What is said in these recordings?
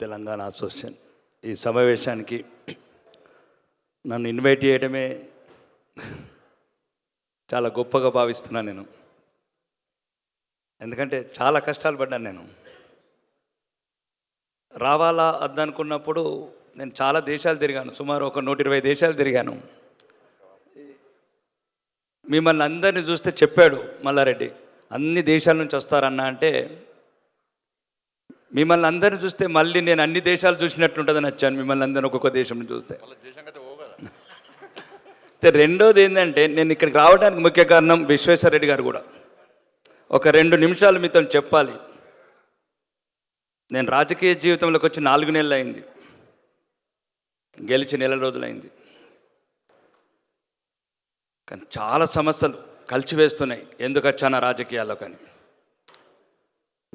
Telangana association ఈ సమావేశానికి నన్ను ఇన్వైట్ చేయడమే చాలా గొప్పగా భావిస్తున్నాను నేను. ఎందుకంటే చాలా కష్టాలు పడ్డాను నేను. రావాలా వద్దనుకున్నప్పుడు నేను చాలా దేశాలు తిరిగాను, సుమారు ఒక 120 దేశాలు తిరిగాను. మిమ్మల్ని అందరినీ చూస్తే చెప్పాడు మల్లారెడ్డి, అన్ని దేశాల నుంచి వస్తారన్నా అంటే మిమ్మల్ని అందరిని చూస్తే మళ్ళీ నేను అన్ని దేశాలు చూసినట్టుంటుందని వచ్చాను. మిమ్మల్ని అందరిని ఒక్కొక్క దేశం నుంచి చూస్తే. రెండోది ఏంటంటే, నేను ఇక్కడికి రావడానికి ముఖ్య కారణం విశ్వేశ్వర రెడ్డి గారు కూడా. ఒక 2 నిమిషాలు మీతో చెప్పాలి. నేను రాజకీయ జీవితంలోకి వచ్చి 4 నెలలు అయింది, గెలిచి నెల రోజులైంది. కానీ చాలా సమస్యలు కలిసివేస్తున్నాయి. ఎందుకు వచ్చానా రాజకీయాల్లో? కానీ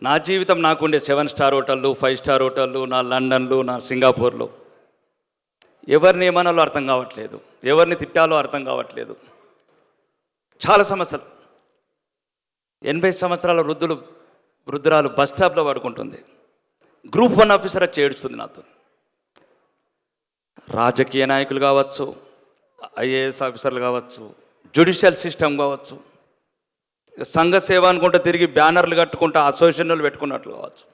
నా జీవితం నాకుండే 7 స్టార్ హోటళ్ళు, 5 స్టార్ హోటళ్ళు, నా లండన్లు, నా సింగపూర్లో. ఎవరిని ఏమనాలో అర్థం కావట్లేదు, ఎవరిని తిట్టాలో అర్థం కావట్లేదు. చాలా సమస్యలు. 80 సంవత్సరాల వృద్ధురాలు బస్ స్టాప్లో పడుకుంటుంది. గ్రూప్ 1 ఆఫీసర్ వచ్చి ఏడుస్తుంది నాతో. రాజకీయ నాయకులు కావచ్చు, ఐఏఎస్ ఆఫీసర్లు కావచ్చు, జ్యుడిషియల్ సిస్టమ్ కావచ్చు, సంఘ సేవ అనుకుంటూ తిరిగి బ్యానర్లు కట్టుకుంటూ అసోసియేషన్లు పెట్టుకున్నట్లు కావచ్చు.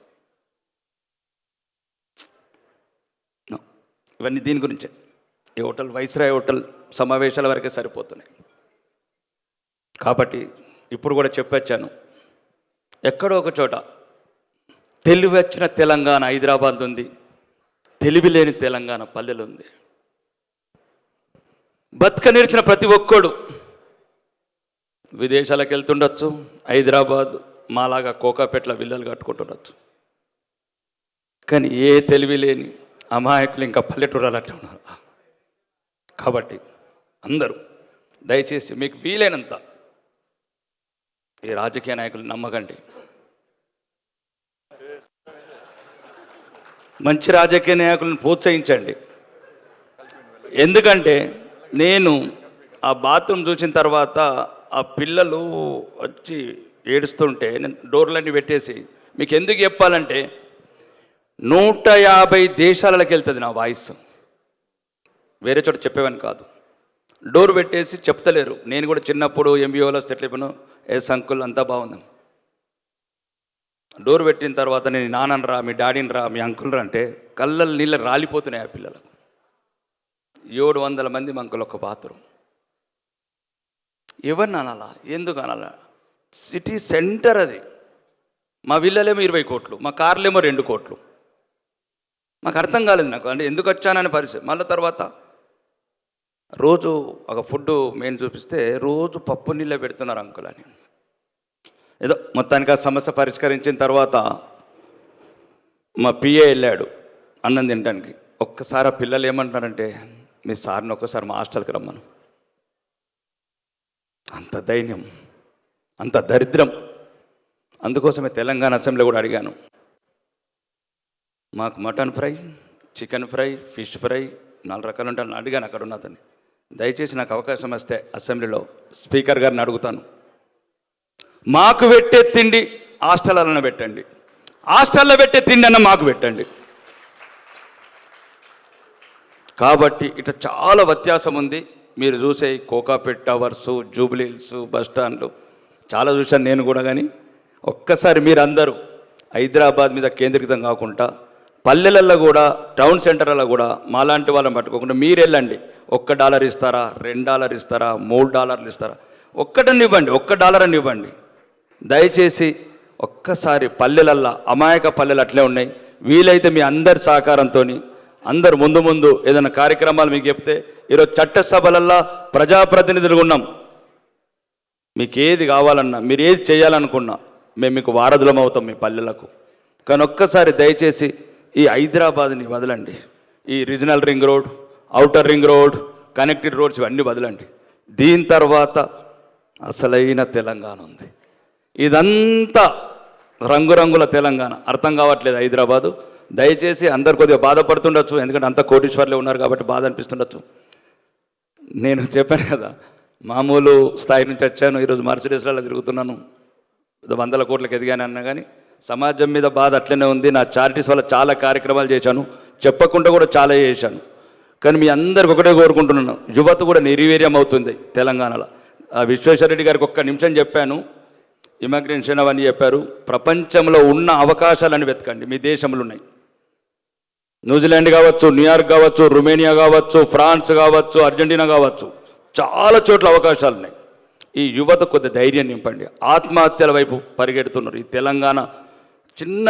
ఇవన్నీ దీని గురించే. ఈ హోటల్ వైస్రాయ్ హోటల్ సమావేశాల వరకే సరిపోతున్నాయి. కాబట్టి ఇప్పుడు కూడా చెప్పొచ్చాను, ఎక్కడో ఒక చోట తెలివి వచ్చిన తెలంగాణ హైదరాబాద్ ఉంది, తెలివి లేని తెలంగాణ పల్లెలు ఉంది. బతుక నేర్చిన ప్రతి ఒక్కడు విదేశాలకు వెళ్తుండొచ్చు, హైదరాబాద్ మాలాగా కోకాపేటల విల్లలు కట్టుకుంటుండొచ్చు. కానీ ఏ తెలివి లేని అమాయకులు ఇంకా పల్లెటూరాలు అట్లా ఉన్నారు. కాబట్టి అందరూ దయచేసి మీకు వీలైనంత ఈ రాజకీయ నాయకులు నమ్మకండి. మంచి రాజకీయ నాయకులను ప్రోత్సహించండి. ఎందుకంటే నేను ఆ బాత్రూమ్ చూసిన తర్వాత ఆ పిల్లలు వచ్చి ఏడుస్తుంటే నేను డోర్లన్నీ పెట్టేసి, మీకు ఎందుకు చెప్పాలంటే 150 దేశాలకు వెళ్తుంది నా వాయిస్. వేరే చోట చెప్పేవని కాదు. డోర్ పెట్టేసి చెప్తలేరు. నేను కూడా చిన్నప్పుడు ఎంబీఓలో సెటిల్ ఎస్ అంకుల్ అంతా బాగుంది. డోర్ పెట్టిన తర్వాత నేను నాన్నని రా, మీ డాడీని రా, మీ అంకుల్ రా అంటే కళ్ళల్లో నీళ్ళు రాలిపోతున్నాయి ఆ పిల్లలకు. 700 మంది అంకుల్ ఒక బాత్రూమ్. ఎవరిని అనాలా? ఎందుకు అనాలా? సిటీ సెంటర్ అది. మా విల్లలేమో 20 కోట్లు, మా కార్లేమో 2 కోట్లు. మాకు అర్థం కాలేదు నాకు, అంటే ఎందుకు వచ్చాననే పరిస్థితి. మళ్ళీ తర్వాత రోజు ఒక ఫుడ్ మెయిన్ చూపిస్తే రోజు పప్పు నీళ్ళే పెడుతున్నారు అంకుల్ అని. ఏదో మొత్తానికి ఆ సమస్య పరిష్కరించిన తర్వాత మా పిఏ వెళ్ళాడు అన్నం తినడానికి. ఒక్కసారి ఆ పిల్లలు ఏమంటున్నారంటే, మీ సార్ని ఒక్కసారి మా హాస్టల్కి రమ్మను. అంత దైన్యం, అంత దరిద్రం. అందుకోసమే తెలంగాణ అసెంబ్లీ కూడా అడిగాను, మాకు mutton fry, chicken fry, fish fry 4 రకాలు ఉంటాను అడిగాను అక్కడ ఉన్నతని. దయచేసి నాకు అవకాశం వస్తే అసెంబ్లీలో స్పీకర్ గారిని అడుగుతాను, మాకు పెట్టే తిండి హాస్టళ్ళలో పెట్టండి, హాస్టల్లో పెట్టే తిండి అన్న మాకు పెట్టండి. కాబట్టి ఇట్లా చాలా వ్యత్యాసం ఉంది. మీరు చూసే కోకాపేట్ టవర్సు, జూబ్లీ హిల్స్, బస్ స్టాండ్లు చాలా చూశాను నేను కూడా. కానీ ఒక్కసారి మీరు అందరూ హైదరాబాద్ మీద కేంద్రీకృతం కాకుండా పల్లెలలో కూడా, టౌన్ సెంటర్లలో కూడా మాలాంటి వాళ్ళని పట్టుకోకుండా మీరు వెళ్ళండి. $1 ఇస్తారా, $2 ఇస్తారా, $3 ఇస్తారా, ఒక్కటని ఇవ్వండి, $1 అని ఇవ్వండి. దయచేసి ఒక్కసారి పల్లెలల్లో, అమాయక పల్లెలు అట్లే ఉన్నాయి. వీలైతే మీ అందరి సహకారంతో అందరు ముందు ఏదైనా కార్యక్రమాలు మీకు చెప్తే, ఈరోజు చట్టసభలల్లో ప్రజాప్రతినిధులుగా ఉన్నాం. మీకు ఏది కావాలన్నా, మీరు ఏది చేయాలనుకున్నా మేము మీకు వారధులం అవుతాం మీ పల్లెలకు. కానీ ఒక్కసారి దయచేసి ఈ హైదరాబాద్ని వదలండి. ఈ regional ring road, outer ring road, connected roads ఇవన్నీ వదలండి. దీని తర్వాత అసలైన తెలంగాణ ఉంది. ఇదంతా రంగురంగుల తెలంగాణ. అర్థం కావట్లేదు హైదరాబాదు. దయచేసి అందరు కొద్దిగా బాధపడుతుండొచ్చు, ఎందుకంటే అంత కోటీశ్వర్లే ఉన్నారు కాబట్టి బాధ అనిపిస్తుండొచ్చు. నేను చెప్పాను కదా, మామూలు స్థాయి నుంచి వచ్చాను, ఈరోజు మర్సిడీస్లలో తిరుగుతున్నాను, 100 కోట్లకు ఎదిగాను అన్నా. కానీ సమాజం మీద బాధ అట్లనే ఉంది. నా చారిటీస్ వల్ల చాలా కార్యక్రమాలు చేశాను, చెప్పకుండా కూడా చాలా చేశాను. కానీ మీ అందరికి ఒకటే కోరుకుంటున్నాను, యువత కూడా నిర్వీర్యం అవుతుంది తెలంగాణలో. విశ్వేశ్వరరెడ్డి గారికి ఒక్క నిమిషం చెప్పాను, ఇమిగ్రేషన్ అవన్నీ చెప్పారు. ప్రపంచంలో ఉన్న అవకాశాలను వెతకండి, మీ దేశంలో ఉన్నాయి. న్యూజిలాండ్ కావచ్చు, న్యూయార్క్ కావచ్చు, రొమేనియా కావచ్చు, ఫ్రాన్స్ కావచ్చు, అర్జెంటీనా కావచ్చు, చాలా చోట్ల అవకాశాలు ఉన్నాయి. ఈ యువత కొద్ది ధైర్యం నింపండి. ఆత్మహత్యల వైపు పరిగెడుతున్నారు. ఈ తెలంగాణ చిన్న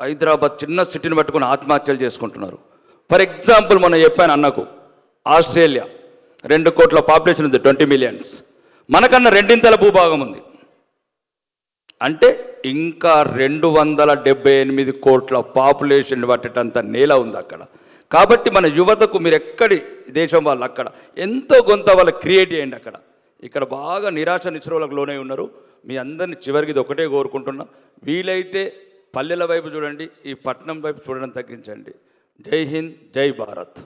హైదరాబాద్ చిన్న సిటీని పట్టుకుని ఆత్మహత్యలు చేసుకుంటున్నారు. ఫర్ ఎగ్జాంపుల్ మొన్న చెప్పాను అన్నకు, ఆస్ట్రేలియా 2 కోట్ల పాపులేషన్ ఉంది, 20 మిలియన్స్. మనకన్నా 2 భూభాగం ఉంది. అంటే ఇంకా 278 కోట్ల పాపులేషన్ పట్టేటంత నేల ఉంది అక్కడ. కాబట్టి మన యువతకు మీరు ఎక్కడి దేశం వాళ్ళు అక్కడ ఎంతో కొంత వాళ్ళు క్రియేట్ చేయండి అక్కడ. ఇక్కడ బాగా నిరాశ నిస్పృహలకు లోనై ఉన్నారు. మీ అందరిని చివరికి ఇది ఒకటే కోరుకుంటున్నా, వీలైతే పల్లెల వైపు చూడండి, ఈ పట్టణం వైపు చూడడం తగ్గించండి. జై హింద్, జై భారత్.